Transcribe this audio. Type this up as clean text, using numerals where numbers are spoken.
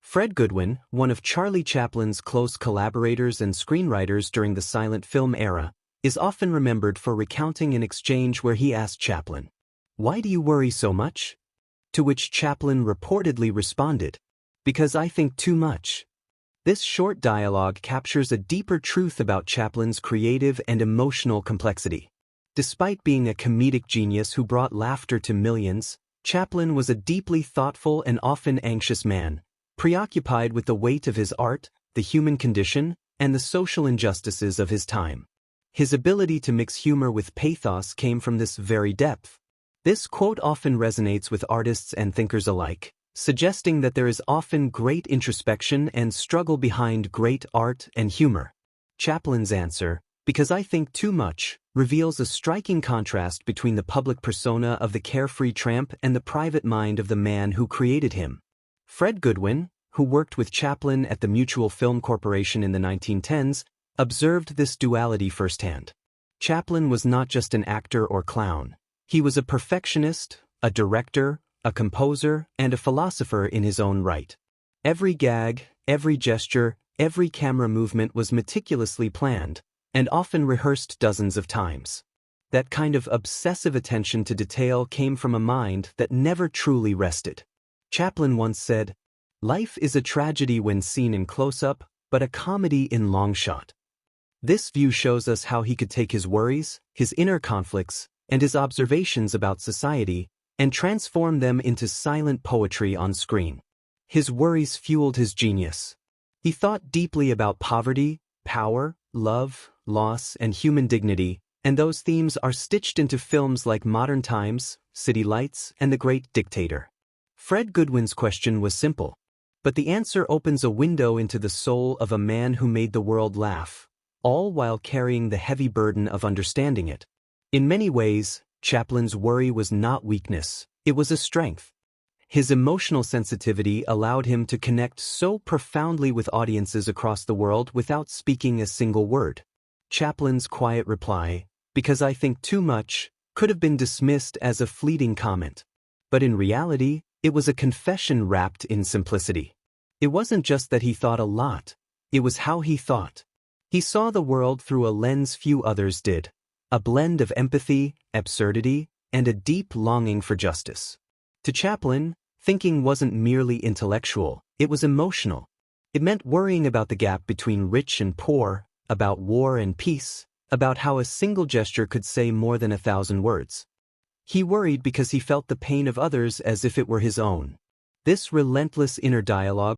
Fred Goodwin, one of Charlie Chaplin's close collaborators and screenwriters during the silent film era, is often remembered for recounting an exchange where he asked Chaplin, "Why do you worry so much?" To which Chaplin reportedly responded, "Because I think too much." This short dialogue captures a deeper truth about Chaplin's creative and emotional complexity. Despite being a comedic genius who brought laughter to millions, Chaplin was a deeply thoughtful and often anxious man, preoccupied with the weight of his art, the human condition, and the social injustices of his time. His ability to mix humor with pathos came from this very depth. This quote often resonates with artists and thinkers alike, suggesting that there is often great introspection and struggle behind great art and humor. Chaplin's answer, "Because I think too much," reveals a striking contrast between the public persona of the carefree tramp and the private mind of the man who created him. Fred Goodwin, who worked with Chaplin at the Mutual Film Corporation in the 1910s, observed this duality firsthand. Chaplin was not just an actor or clown. He was a perfectionist, a director, a composer, and a philosopher in his own right. Every gag, every gesture, every camera movement was meticulously planned, and often rehearsed dozens of times. That kind of obsessive attention to detail came from a mind that never truly rested. Chaplin once said, "Life is a tragedy when seen in close-up, but a comedy in long shot." This view shows us how he could take his worries, his inner conflicts, and his observations about society, and transform them into silent poetry on screen. His worries fueled his genius. He thought deeply about poverty, power, love, loss, and human dignity, and those themes are stitched into films like Modern Times, City Lights, and The Great Dictator. Fred Goodwin's question was simple, but the answer opens a window into the soul of a man who made the world laugh, all while carrying the heavy burden of understanding it. In many ways, Chaplin's worry was not weakness, it was a strength. His emotional sensitivity allowed him to connect so profoundly with audiences across the world without speaking a single word. Chaplin's quiet reply, "Because I think too much," could have been dismissed as a fleeting comment. But in reality, it was a confession wrapped in simplicity. It wasn't just that he thought a lot, it was how he thought. He saw the world through a lens few others did, a blend of empathy, absurdity, and a deep longing for justice. To Chaplin, thinking wasn't merely intellectual, it was emotional. It meant worrying about the gap between rich and poor, about war and peace, about how a single gesture could say more than 1,000 words. He worried because he felt the pain of others as if it were his own. This relentless inner dialogue